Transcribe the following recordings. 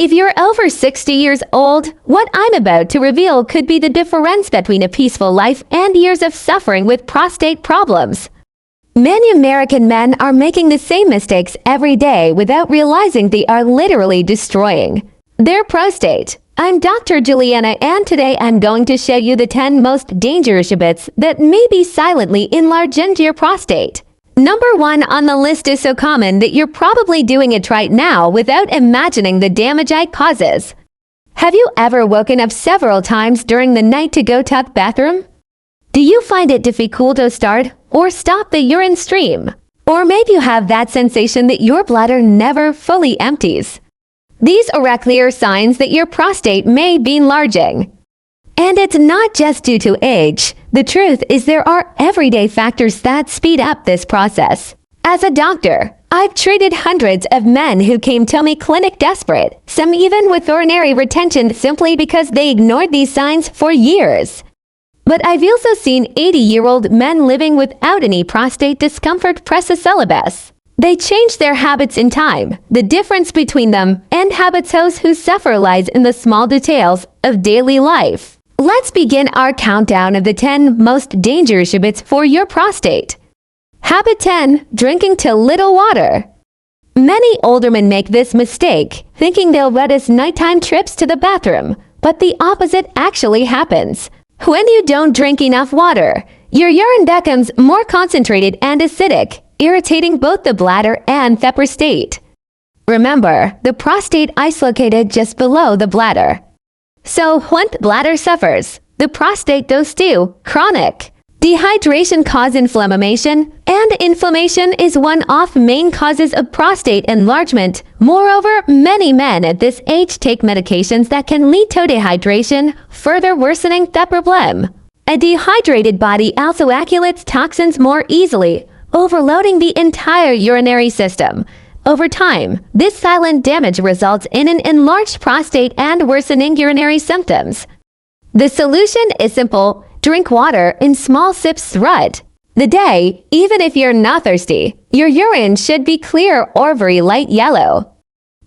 If you're over 60 years old, what I'm about to reveal could be the difference between a peaceful life and years of suffering with prostate problems. Many American men are making the same mistakes every day without realizing they are literally destroying their prostate. I'm Dr. Juliana, and today I'm going to show you the 10 most dangerous habits that may be silently enlarging your prostate. Number 1 on the list is so common that you're probably doing it right now without imagining the damage it causes. Have you ever woken up several times during the night to go to the bathroom? Do you find it difficult to start or stop the urine stream? Or maybe you have that sensation that your bladder never fully empties. These are clear signs that your prostate may be enlarging. And it's not just due to age. The truth is there are everyday factors that speed up this process. As a doctor, I've treated hundreds of men who came to me clinic desperate, some even with urinary retention simply because they ignored these signs for years. But I've also seen 80-year-old men living without any prostate discomfort press a syllabus. They change their habits in time. The difference between them and habits those who suffer lies in the small details of daily life. Let's begin our countdown of the 10 most dangerous habits for your prostate. Habit 10. Drinking too little water. Many older men make this mistake, thinking they'll reduce nighttime trips to the bathroom, but the opposite actually happens. When you don't drink enough water, your urine becomes more concentrated and acidic, irritating both the bladder and the prostate. Remember, the prostate is located just below the bladder. So when the bladder suffers, the prostate does too. Chronic dehydration causes inflammation, and inflammation is one of the main causes of prostate enlargement. Moreover, many men at this age take medications that can lead to dehydration, further worsening the problem. A dehydrated body also accumulates toxins more easily, overloading the entire urinary system. Over time, this silent damage results in an enlarged prostate and worsening urinary symptoms. The solution is simple. Drink water in small sips throughout the day. Even if you're not thirsty, your urine should be clear or very light yellow.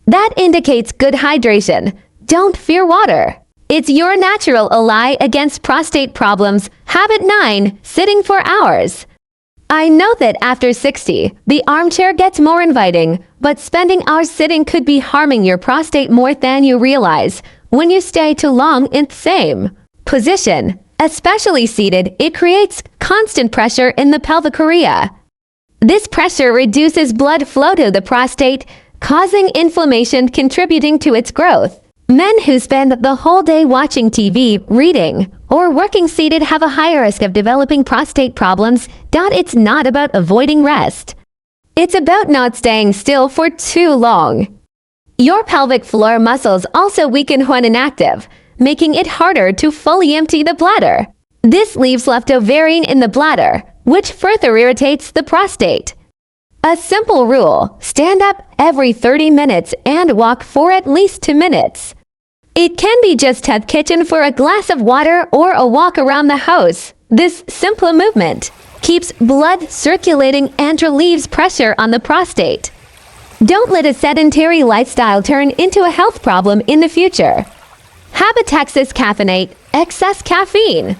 That indicates good hydration. Don't fear water. It's your natural ally against prostate problems. Habit 9. Sitting for hours. I know that after 60, the armchair gets more inviting, but spending hours sitting could be harming your prostate more than you realize. When you stay too long in the same position, especially seated, it creates constant pressure in the pelvic area. This pressure reduces blood flow to the prostate, causing inflammation contributing to its growth. Men who spend the whole day watching TV, reading, or working seated have a higher risk of developing prostate problems. It's not about avoiding rest. It's about not staying still for too long. Your pelvic floor muscles also weaken when inactive, making it harder to fully empty the bladder. This leaves leftovarian in the bladder, which further irritates the prostate. A simple rule: stand up every 30 minutes and walk for at least 2 minutes. It can be just to the kitchen for a glass of water or a walk around the house. This simple movement keeps blood circulating and relieves pressure on the prostate. Don't let a sedentary lifestyle turn into a health problem in the future. Habit Texas caffeinate. Excess caffeine.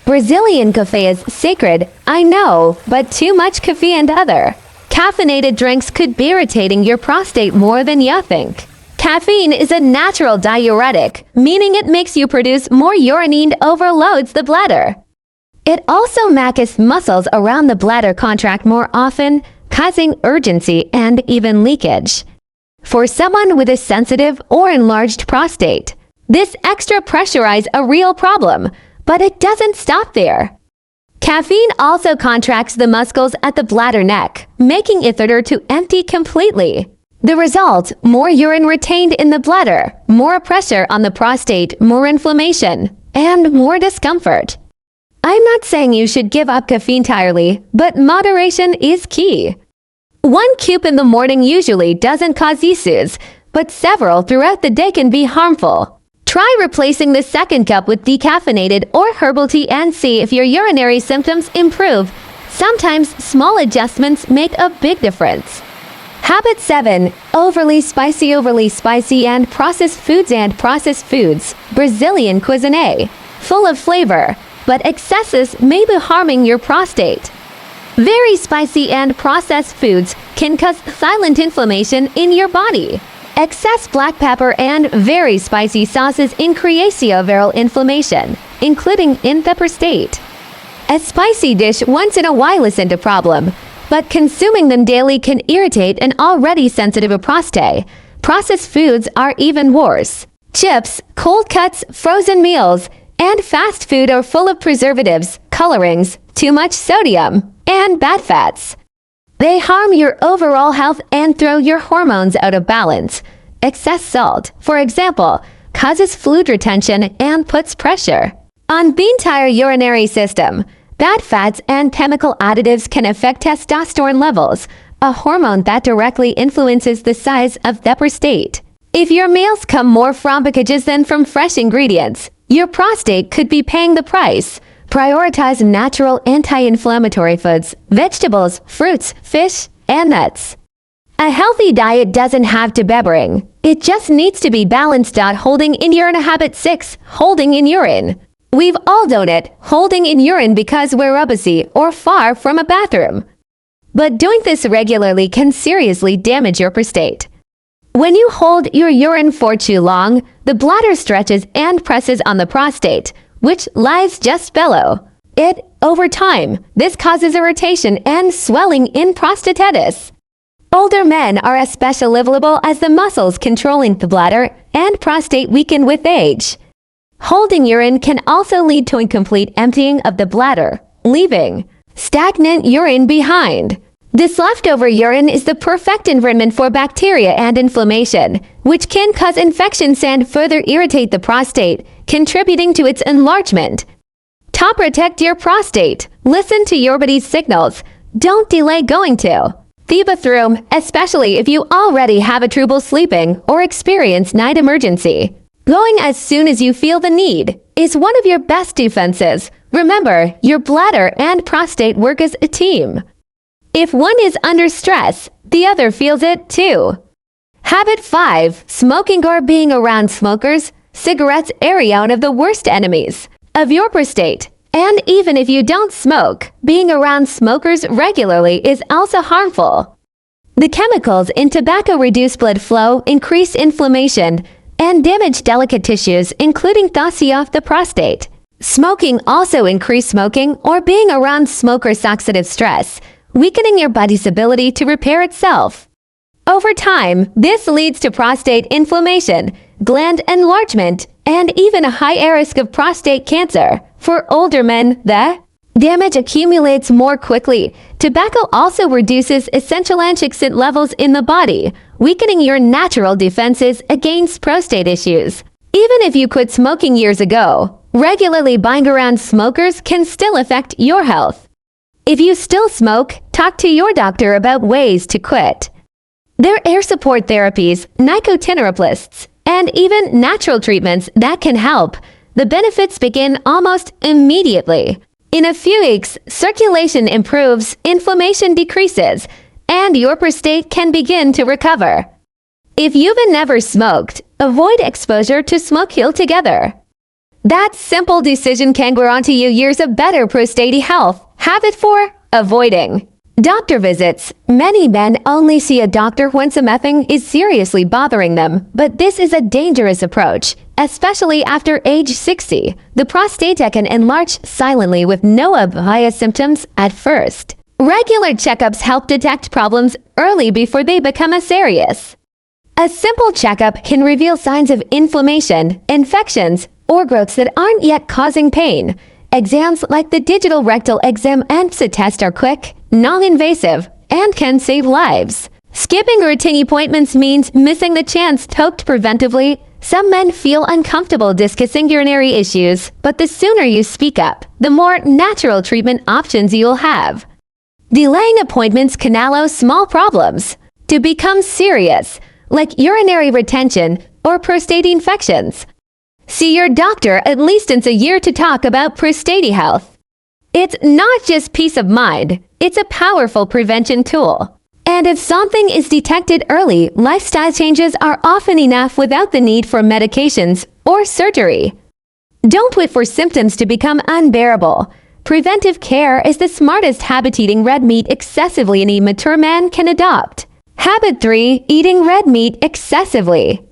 Brazilian coffee is sacred, I know, but too much caffeine and other caffeinated drinks could be irritating your prostate more than you think. Caffeine is a natural diuretic, meaning it makes you produce more urine and overloads the bladder. It also makes muscles around the bladder contract more often, causing urgency and even leakage. For someone with a sensitive or enlarged prostate, this extra pressure is a real problem, but it doesn't stop there. Caffeine also contracts the muscles at the bladder neck, making it harder to empty completely. The result: more urine retained in the bladder, more pressure on the prostate, more inflammation, and more discomfort. I'm not saying you should give up caffeine entirely, but moderation is key. 1 cup in the morning usually doesn't cause issues, but several throughout the day can be harmful. Try replacing the second cup with decaffeinated or herbal tea and see if your urinary symptoms improve. Sometimes small adjustments make a big difference. Habit 7. Overly spicy and processed foods. Brazilian cuisine. Full of flavor, but excesses may be harming your prostate. Very spicy and processed foods can cause silent inflammation in your body. Excess black pepper and very spicy sauces increase viral inflammation, including in the prostate. A spicy dish once in a while isn't a problem, but consuming them daily can irritate an already sensitive prostate. Processed foods are even worse. Chips, cold cuts, frozen meals, and fast food are full of preservatives, colorings, too much sodium, and bad fats. They harm your overall health and throw your hormones out of balance. Excess salt, for example, causes fluid retention and puts pressure on the entire urinary system. Bad fats and chemical additives can affect testosterone levels, a hormone that directly influences the size of the prostate. If your meals come more from packages than from fresh ingredients, your prostate could be paying the price. Prioritize natural anti-inflammatory foods, vegetables, fruits, fish, and nuts. A healthy diet doesn't have to be boring. It just needs to be balanced out. Holding in urine. Habit 6. Holding in urine. We've all done it, holding in urine because we're obese or far from a bathroom. But doing this regularly can seriously damage your prostate. When you hold your urine for too long, the bladder stretches and presses on the prostate, which lies just below it. Over time, this causes irritation and swelling in prostatitis. Older men are especially vulnerable as the muscles controlling the bladder and prostate weaken with age. Holding urine can also lead to incomplete emptying of the bladder, leaving stagnant urine behind. This leftover urine is the perfect environment for bacteria and inflammation, which can cause infections and further irritate the prostate, contributing to its enlargement. To protect your prostate, listen to your body's signals. Don't delay going to the bathroom, especially if you already have a trouble sleeping or experience night emergency. Going as soon as you feel the need is one of your best defenses. Remember, your bladder and prostate work as a team. If one is under stress, the other feels it too. Habit 5. Smoking or being around smokers. Cigarettes are one of the worst enemies of your prostate. And even if you don't smoke, being around smokers regularly is also harmful. The chemicals in tobacco reduce blood flow, increase inflammation, and damage delicate tissues, including the prostate. Smoking also increases smoking or being around smokers oxidative stress, weakening your body's ability to repair itself. Over time, this leads to prostate inflammation, gland enlargement, and even a high risk of prostate cancer. For older men, the damage accumulates more quickly. Tobacco also reduces essential antioxidant levels in the body, weakening your natural defenses against prostate issues. Even if you quit smoking years ago, regularly being around smokers can still affect your health. If you still smoke, talk to your doctor about ways to quit. There are support therapies, nicotine and even natural treatments that can help. The benefits begin almost immediately. In a few weeks, circulation improves, inflammation decreases, and your prostate can begin to recover. If you've never smoked, avoid exposure to smoke altogether. That simple decision can guarantee you years of better prostate health. Habit 4. Avoiding doctor visits. Many men only see a doctor when something is seriously bothering them, but this is a dangerous approach, especially after age 60. The prostate can enlarge silently with no obvious symptoms at first. Regular checkups help detect problems early before they become serious. A simple checkup can reveal signs of inflammation, infections, or growths that aren't yet causing pain. Exams like the digital rectal exam and PSA test are quick, non-invasive, and can save lives. Skipping routine appointments means missing the chance to talk preventively. Some men feel uncomfortable discussing urinary issues, but the sooner you speak up, the more natural treatment options you'll have. Delaying appointments can allow small problems to become serious, like urinary retention or prostate infections. See your doctor at least once a year to talk about prostate health. It's not just peace of mind, it's a powerful prevention tool. And if something is detected early, lifestyle changes are often enough without the need for medications or surgery. Don't wait for symptoms to become unbearable. Preventive care is the smartest habit eating red meat excessively any mature man can adopt. Habit 3. Eating red meat excessively.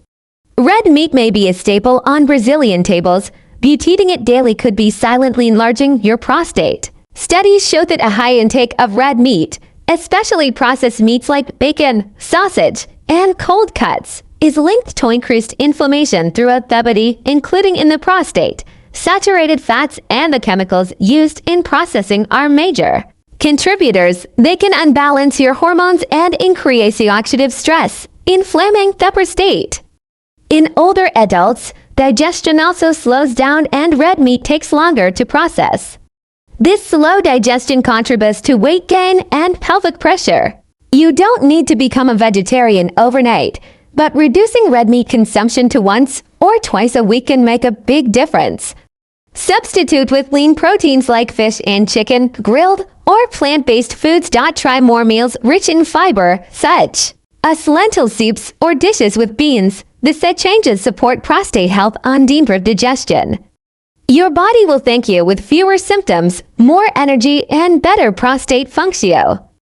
Red meat may be a staple on Brazilian tables, but eating it daily could be silently enlarging your prostate. Studies show that a high intake of red meat, especially processed meats like bacon, sausage, and cold cuts, is linked to increased inflammation throughout the body, including in the prostate. Saturated fats and the chemicals used in processing are major contributors. They can unbalance your hormones and increase oxidative stress, inflaming the prostate. In older adults, digestion also slows down and red meat takes longer to process. This slow digestion contributes to weight gain and pelvic pressure. You don't need to become a vegetarian overnight, but reducing red meat consumption to once or twice a week can make a big difference. Substitute with lean proteins like fish and chicken, grilled or plant-based foods. Try more meals rich in fiber, such as lentil soups or dishes with beans. This changes support prostate health and deeper digestion. Your body will thank you with fewer symptoms, more energy, and better prostate function.